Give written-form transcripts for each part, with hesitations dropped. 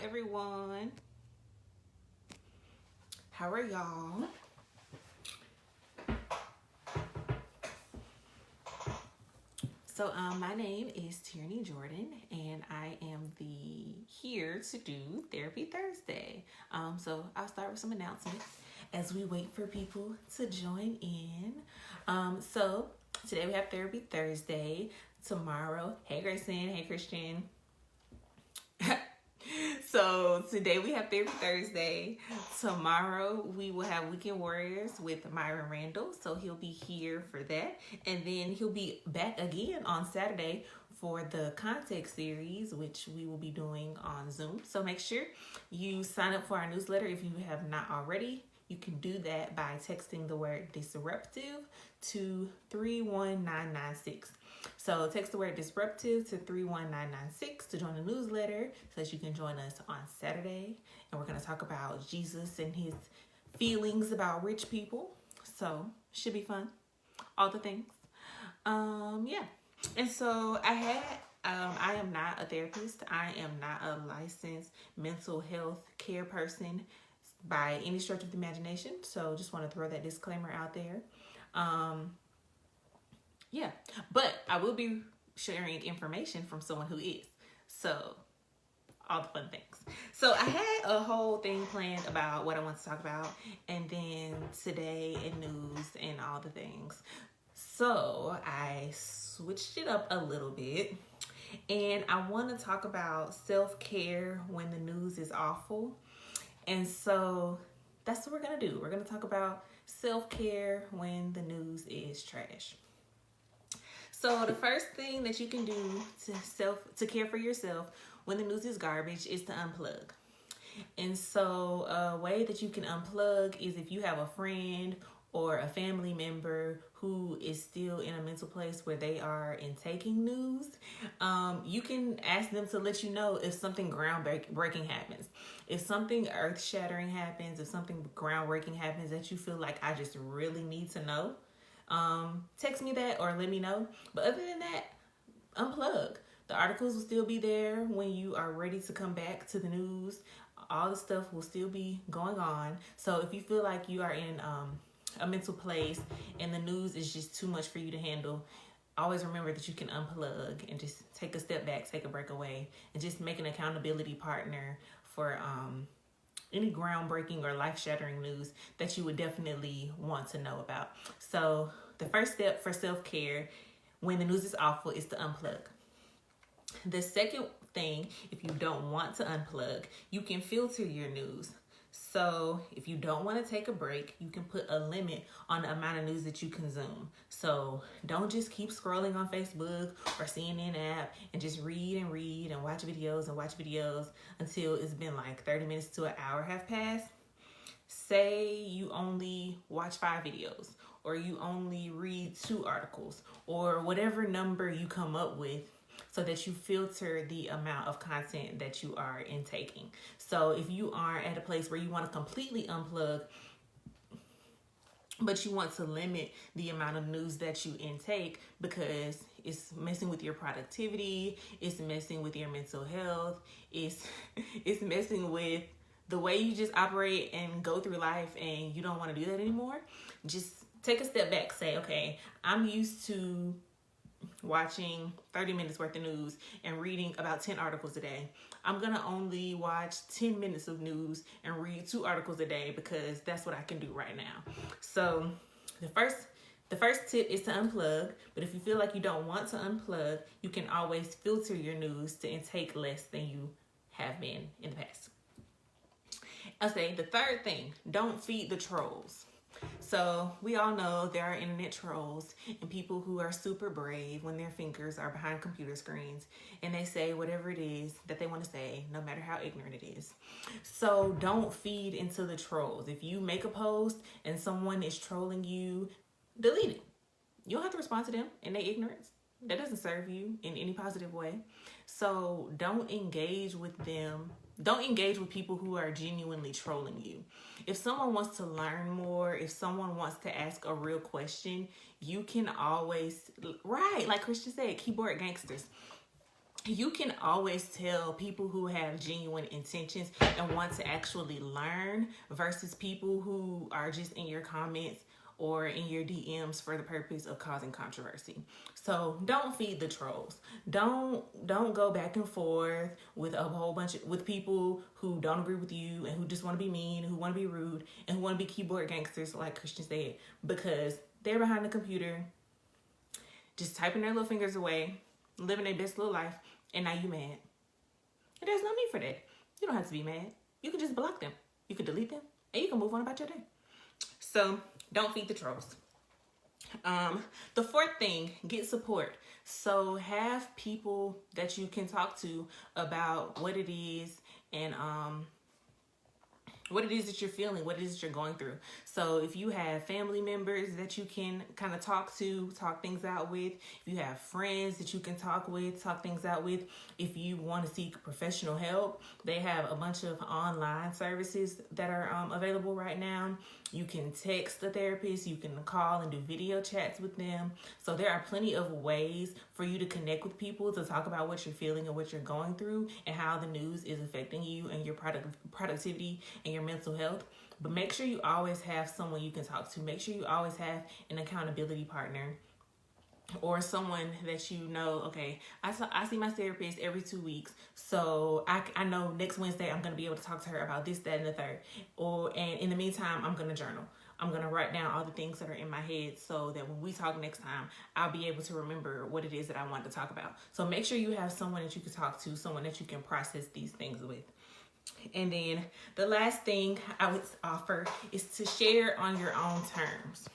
everyone. How are y'all? So my name is Tierney Jordan, and I am here to do Therapy Thursday. So I'll start with some announcements as we wait for people to join in. So today we have Therapy Thursday. Tomorrow, hey Grayson, hey Christian. So today we have Therapy Thursday. Tomorrow we will have Weekend Warriors with Myron Randall. So he'll be here for that. And then he'll be back again on Saturday for the Context series, which we will be doing on Zoom. So make sure you sign up for our newsletter if you have not already. You can do that by texting the word disruptive to 31996. So text the word disruptive to 31996 to join the newsletter so that you can join us on Saturday. And we're going to talk about Jesus and his feelings about rich people. So should be fun. All the things. Yeah. And so I am not a therapist. I am not a licensed mental health care person by any stretch of the imagination. So just want to throw that disclaimer out there. Yeah, but I will be sharing information from someone who is. So all the fun things. So I had a whole thing planned about what I want to talk about, and then today in news and all the things. So I switched it up a little bit, and I want to talk about self-care when the news is awful. And so that's what we're going to do. We're going to talk about self-care when the news is trash. So the first thing that you can do to care for yourself when the news is garbage is to unplug. And so a way that you can unplug is if you have a friend or a family member who is still in a mental place where they are intaking news, you can ask them to let you know if something groundbreaking happens. If something earth-shattering happens, if something groundbreaking happens that you feel like I just really need to know, text me that or let me know. But other than that, unplug. The articles will still be there when you are ready to come back to the news. All the stuff will still be going on. So if you feel like you are in a mental place and the news is just too much for you to handle, always remember that you can unplug and just take a step back, take a break away, and just make an accountability partner for any groundbreaking or life-shattering news that you would definitely want to know about. So the first step for self-care when the news is awful is to unplug. The second thing, if you don't want to unplug, you can filter your news. So if you don't want to take a break, you can put a limit on the amount of news that you consume. So don't just keep scrolling on Facebook or CNN app and just read and watch videos until it's been like 30 minutes to an hour have passed. Say you only watch 5 videos, or you only read 2 articles, or whatever number you come up with, so that you filter the amount of content that you are intaking. So if you are at a place where you want to completely unplug, but you want to limit the amount of news that you intake because it's messing with your productivity, it's messing with your mental health, it's messing with the way you just operate and go through life, and you don't want to do that anymore, just take a step back. Say, okay, I'm used to watching 30 minutes worth of news and reading about 10 articles a day. I'm gonna only watch 10 minutes of news and read 2 articles a day because that's what I can do right now. So the first tip is to unplug, but if you feel like you don't want to unplug, you can always filter your news to intake less than you have been in the past. I'll say the third thing, don't feed the trolls. So we all know there are internet trolls and people who are super brave when their fingers are behind computer screens and they say whatever it is that they want to say, no matter how ignorant it is. So don't feed into the trolls. If you make a post and someone is trolling you, delete it. You don't have to respond to them in their ignorance. That doesn't serve you in any positive way. So don't engage with them. Don't engage with people who are genuinely trolling you. If someone wants to learn more, if someone wants to ask a real question, you can always, right, like Christian said, keyboard gangsters. you can always tell people who have genuine intentions and want to actually learn versus people who are just in your comments or in your DMs for the purpose of causing controversy. So don't feed the trolls. Don't go back and forth with a whole bunch of with people who don't agree with you and who just want to be mean, who want to be rude, and who want to be keyboard gangsters like Christian said, because they're behind the computer just typing their little fingers away, living their best little life, and now you mad. And there's no need for that. You don't have to be mad. You can just block them. You can delete them, and you can move on about your day. So don't feed the trolls. The fourth thing, get support. So have people that you can talk to about what it is and what it is that you're feeling, what it is that you're going through. So if you have family members that you can kind of talk to, talk things out with, if you have friends that you can talk with, talk things out with, if you want to seek professional help, they have a bunch of online services that are available right now. You can text the therapist, you can call and do video chats with them. So there are plenty of ways for you to connect with people to talk about what you're feeling and what you're going through and how the news is affecting you and your productivity and your mental health. But make sure you always have someone you can talk to. Make sure you always have an accountability partner or someone that you know, okay, I see my therapist every 2 weeks, so I know next Wednesday I'm going to be able to talk to her about this, that, and the third. And in the meantime, I'm going to journal. I'm going to write down all the things that are in my head so that when we talk next time, I'll be able to remember what it is that I want to talk about. So make sure you have someone that you can talk to, someone that you can process these things with. And then the last thing I would offer is to share on your own terms.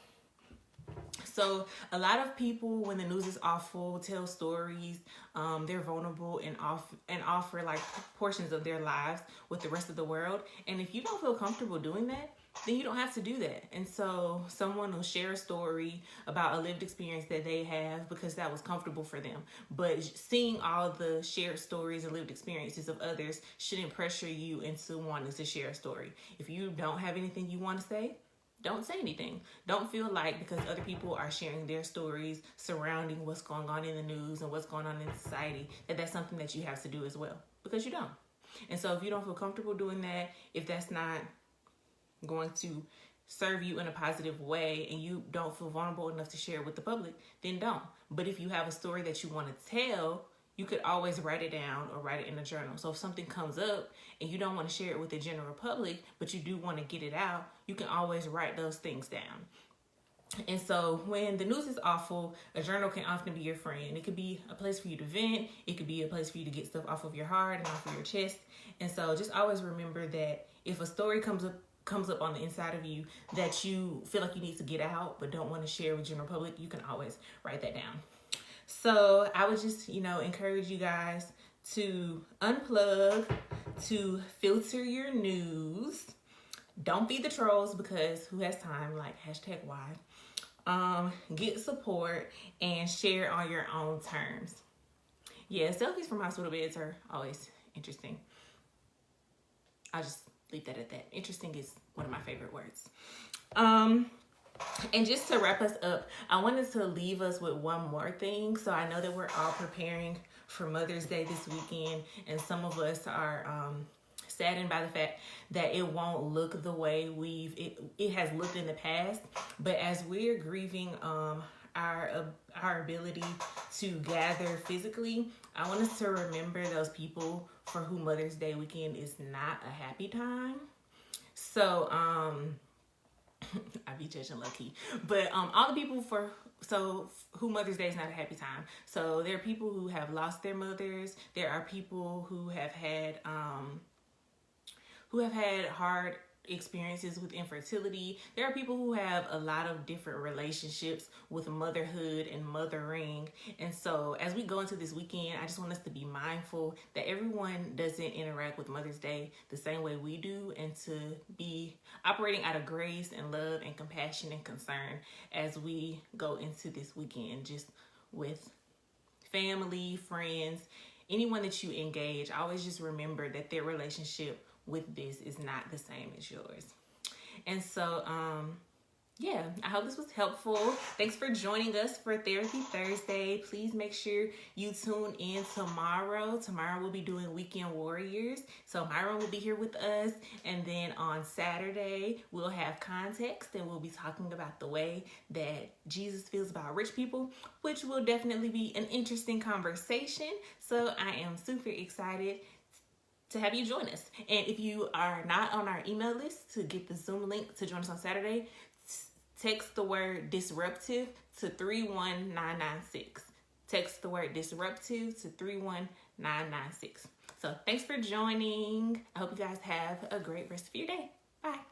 So a lot of people, when the news is awful, tell stories. They're vulnerable and offer like portions of their lives with the rest of the world. And if you don't feel comfortable doing that, then you don't have to do that. And so someone will share a story about a lived experience that they have because that was comfortable for them. But seeing all the shared stories and lived experiences of others shouldn't pressure you into wanting to share a story. If you don't have anything you want to say, don't say anything. Don't feel like because other people are sharing their stories surrounding what's going on in the news and what's going on in society, that that's something that you have to do as well, because you don't. And so if you don't feel comfortable doing that, if that's not going to serve you in a positive way and you don't feel vulnerable enough to share it with the public, then don't. But if you have a story that you want to tell, you could always write it down or write it in a journal. So if something comes up and you don't want to share it with the general public, but you do want to get it out, you can always write those things down. And so when the news is awful, a journal can often be your friend. It could be a place for you to vent. It could be a place for you to get stuff off of your heart and off of your chest. And so just always remember that if a story comes up on the inside of you that you feel like you need to get out but don't want to share with general public, you can always write that down. So I would just, encourage you guys to unplug, to filter your news. Don't feed the trolls because who has time, like #why. Get support and share on your own terms. Yeah, selfies from hospital beds are always interesting. I'll just leave that at that. Interesting is one of my favorite words. And just to wrap us up, I wanted to leave us with one more thing. So I know that we're all preparing for Mother's Day this weekend, and some of us are saddened by the fact that it won't look the way it has looked in the past. But as we're grieving our ability to gather physically, I want us to remember those people for who Mother's Day weekend is not a happy time. So I be judging low key, but all the people who Mother's Day is not a happy time. So there are people who have lost their mothers. There are people who have had hard experiences with infertility. There are people who have a lot of different relationships with motherhood and mothering. And so as we go into this weekend, I just want us to be mindful that everyone doesn't interact with Mother's Day the same way we do, and to be operating out of grace and love and compassion and concern as we go into this weekend, just with family, friends, anyone that you engage. Always just remember that their relationship with this is not the same as yours. And so yeah, I hope this was helpful. Thanks for joining us for Therapy Thursday. Please make sure you tune in tomorrow. Tomorrow we'll be doing Weekend Warriors. So Myron will be here with us. And then on Saturday, we'll have context and we'll be talking about the way that Jesus feels about rich people, which will definitely be an interesting conversation. So I am super excited to have you join us. And if you are not on our email list to get the Zoom link to join us on Saturday, text the word disruptive to 31996. Text the word disruptive to 31996. So thanks for joining. I hope you guys have a great rest of your day. Bye.